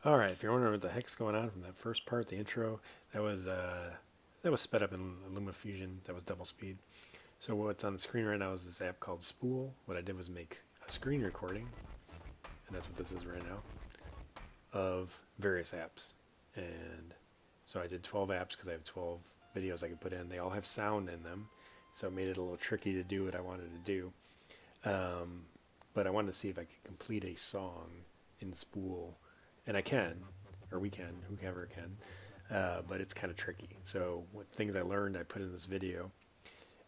Alright, if you're wondering what the heck's going on from that first part, the intro, that was sped up in LumaFusion. That was double speed. So what's on the screen right now is this app called SPOOL. What I did was make a screen recording, and that's what this is right now, of various apps. And so I did 12 apps because I have 12 videos I could put in. They all have sound in them, so it made it a little tricky to do what I wanted to do. But I wanted to see if I could complete a song in SPOOL. And I can, or we can, whoever can, but it's kind of tricky. So what things I learned, I put in this video.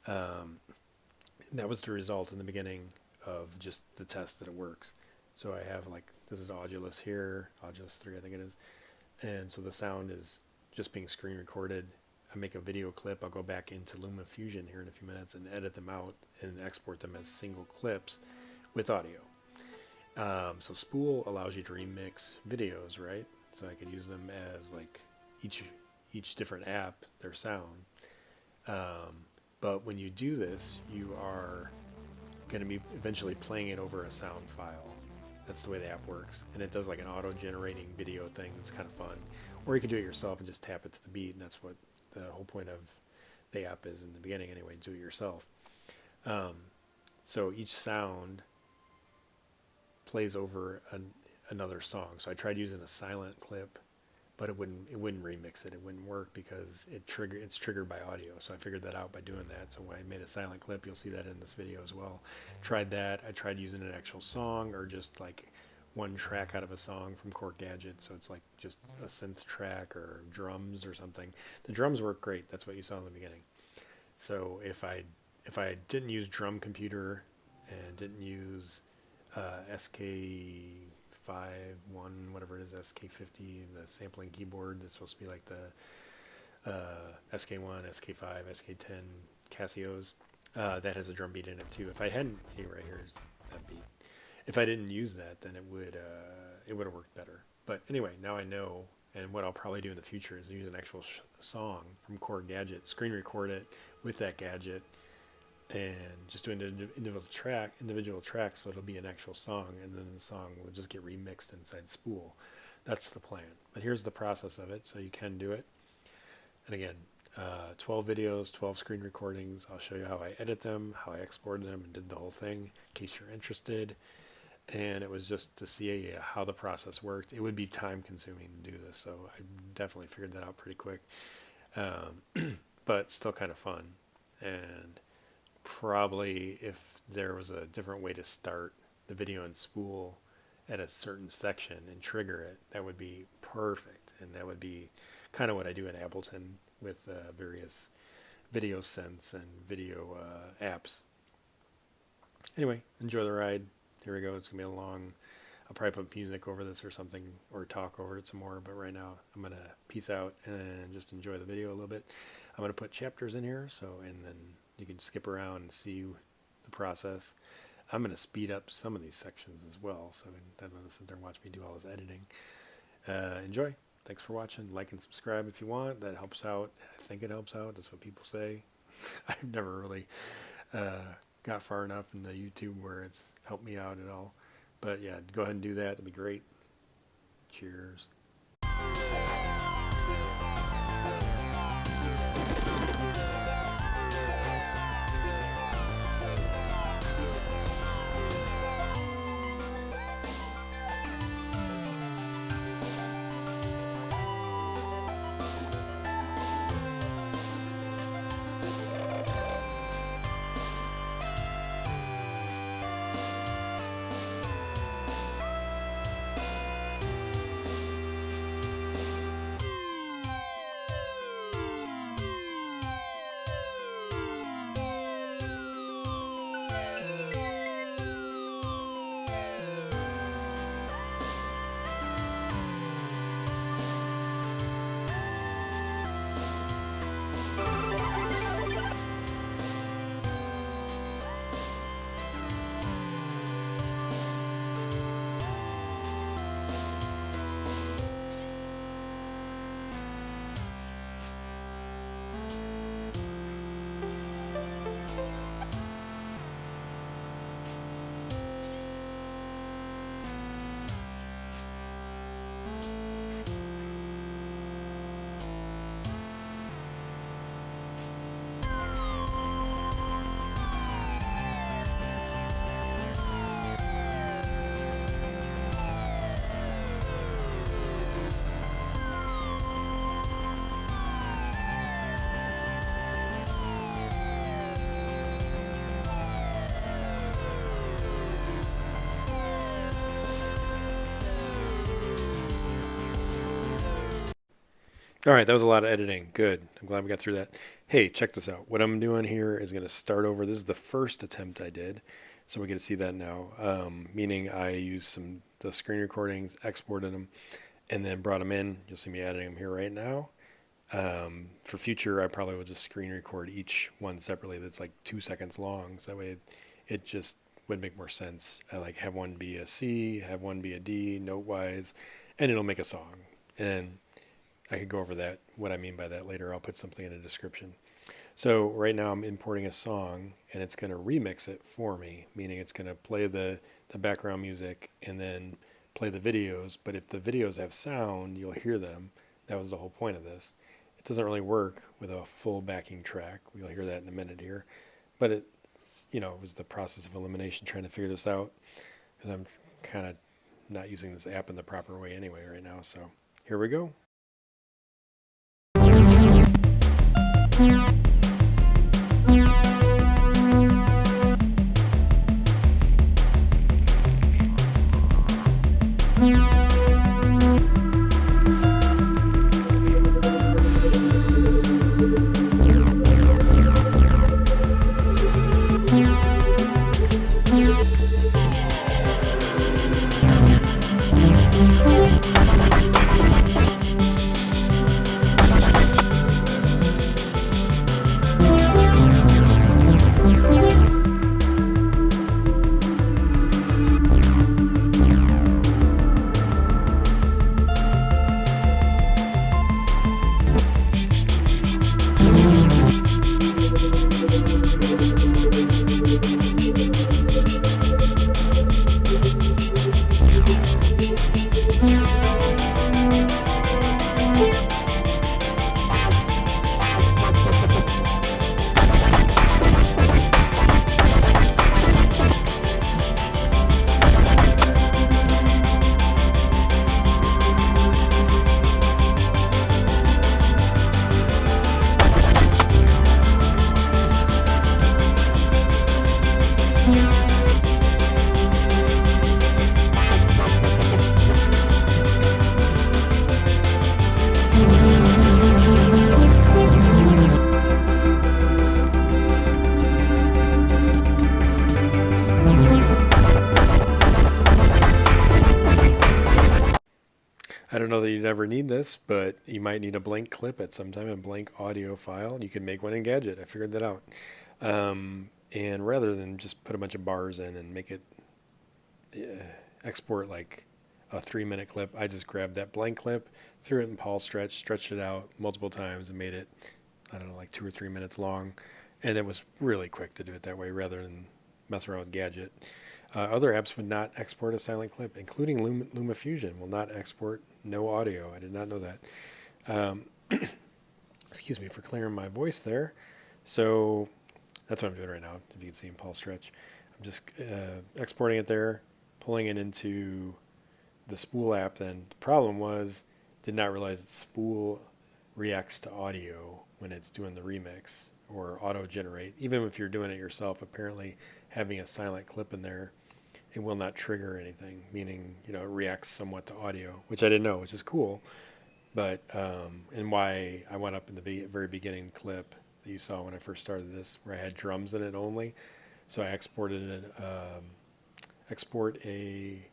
That was the result in the beginning of just the test that it works. So I have like, this is Audulus here, Audulus 3 I think it is. And so the sound is just being screen recorded. I make a video clip, I'll go back into LumaFusion here in a few minutes and edit them out and export them as single clips with audio. So SPOOL allows you to remix videos, right? So I could use them as like each different app, their sound. But when you do this, you are going to be eventually playing it over a sound file. That's the way the app works. And it does like an auto-generating video thing that's kind of fun. Or you can do it yourself and just tap it to the beat, and that's what the whole point of the app is in the beginning anyway, do it yourself. So each sound plays over another song. So I tried using a silent clip, but it wouldn't remix it. It wouldn't work because it's triggered by audio. So I figured that out by doing that. So when I made a silent clip, you'll see that in this video as well. Tried that. I tried using an actual song or just like one track out of a song from KORG GADGET. So it's like just a synth track or drums or something. The drums work great. That's what you saw in the beginning. So if I didn't use drum computer and didn't use SK51, whatever it is, SK50, the sampling keyboard that's supposed to be like the SK1, SK5, SK10 Casios, that has a drum beat in it too. If I hadn't, right here is that beat. If I didn't use that, then it would have worked better. But anyway, now I know, and what I'll probably do in the future is use an actual song from KORG GADGET, screen record it with that gadget, and just do an individual track, so it'll be an actual song, and then the song will just get remixed inside SPOOL. That's the plan. But here's the process of it, so you can do it. And again, 12 videos, 12 screen recordings. I'll show you how I edit them, how I exported them, and did the whole thing, in case you're interested. And it was just to see how the process worked. It would be time consuming to do this, so I definitely figured that out pretty quick. But still kind of fun. And probably if there was a different way to start the video in SPOOL at a certain section and trigger it, that would be perfect. And that would be kind of what I do in Ableton with various video synths and video apps. Anyway, enjoy the ride. Here we go. It's going to be a long, I'll probably put music over this or something, or talk over it some more, but right now I'm going to peace out and just enjoy the video a little bit. I'm going to put chapters in here, and then you can skip around and see the process. I'm going to speed up some of these sections as well, so you don't have to sit there and watch me do all this editing. Enjoy. Thanks for watching. Like and subscribe if you want. That helps out. I think it helps out. That's what people say. I've never really got far enough in the YouTube where it's helped me out at all. But yeah, go ahead and do that. That'd be great. Cheers. All right, that was a lot of editing. Good. I'm glad we got through that. Hey, check this out. What I'm doing here is going to start over. This is the first attempt I did, so we get to see that now. Meaning I used the screen recordings, exported them, and then brought them in. You'll see me editing them here right now. For future, I probably will just screen record each one separately. That's like 2 seconds long, so that way it just would make more sense. I like have one be a C, have one be a D, note wise, and it'll make a song. And I could go over that, what I mean by that later. I'll put something in the description. So right now I'm importing a song and it's going to remix it for me, meaning it's going to play the background music and then play the videos. But if the videos have sound, you'll hear them. That was the whole point of this. It doesn't really work with a full backing track. We'll hear that in a minute here. But it's, it was the process of elimination trying to figure this out because I'm kind of not using this app in the proper way anyway right now. So here we go. I don't know that you'd ever need this, but you might need a blank clip at some time, a blank audio file. You can make one in Gadget. I figured that out. And rather than just put a bunch of bars in and make it export like a 3-minute clip, I just grabbed that blank clip, threw it in Paul Stretch, stretched it out multiple times, and made it, I don't know, like 2 or 3 minutes long. And it was really quick to do it that way rather than mess around with Gadget. Other apps would not export a silent clip, including LumaFusion will not export no audio. I did not know that. Excuse me for clearing my voice there. So that's what I'm doing right now. If you can see in Paul Stretch, I'm just exporting it there, pulling it into the Spool app. Then the problem was, did not realize that Spool reacts to audio when it's doing the remix or auto generate. Even if you're doing it yourself, apparently having a silent clip in there, it will not trigger anything, meaning, it reacts somewhat to audio, which I didn't know, which is cool. But, and why I went up in the very beginning clip that you saw when I first started this, where I had drums in it only. So I exported it, export a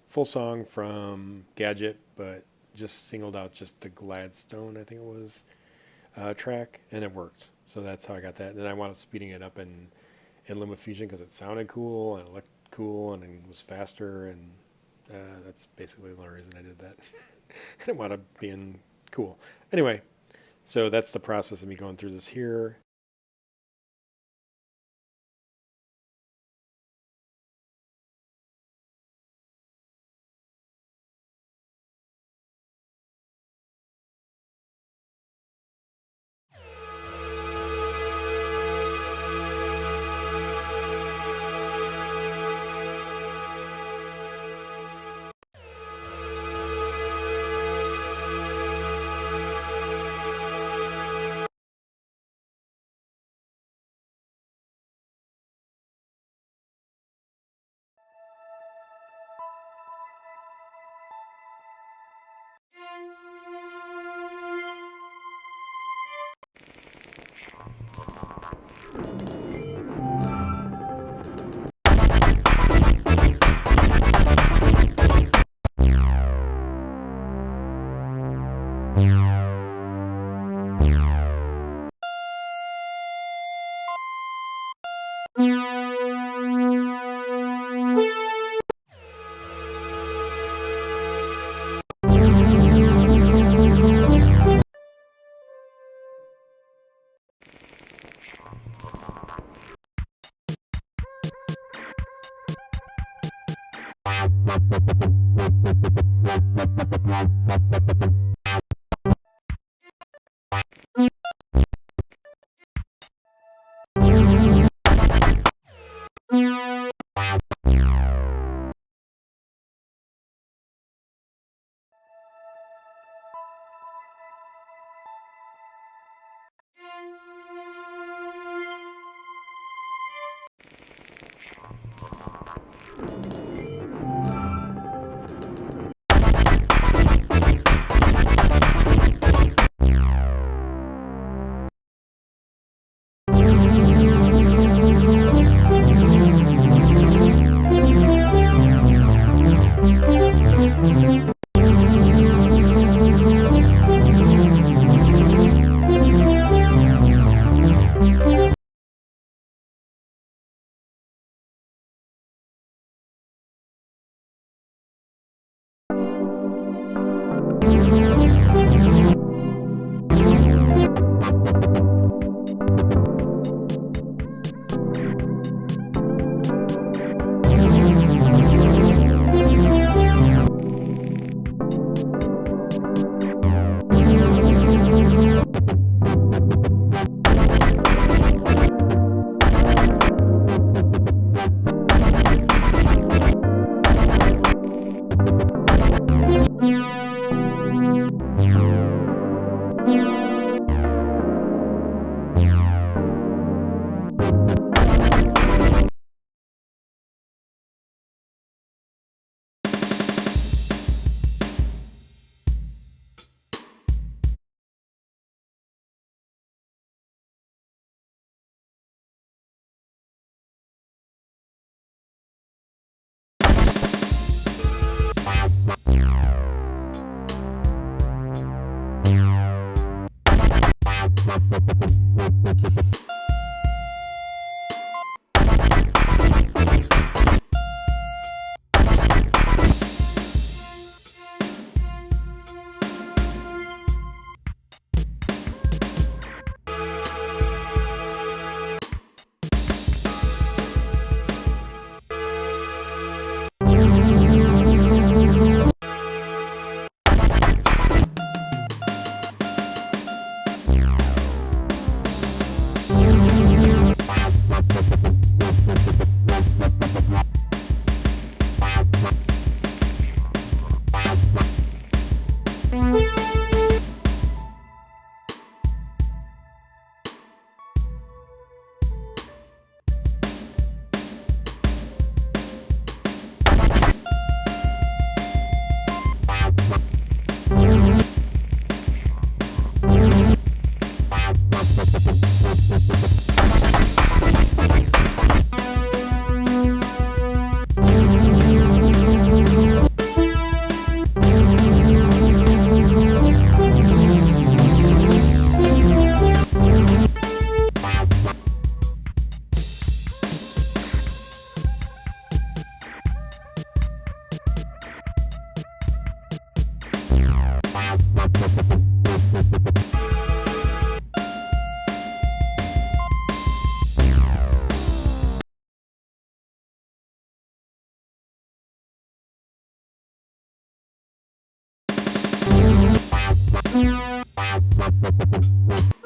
full song from Gadget, but just singled out just the Gladstone, I think it was, track, and it worked. So that's how I got that. And then I wound up speeding it up in LumaFusion because it sounded cool and it looked cool and it was faster, and that's basically the only reason I did that. I didn't want to being cool. Anyway, so that's the process of me going through this here.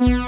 Thank you.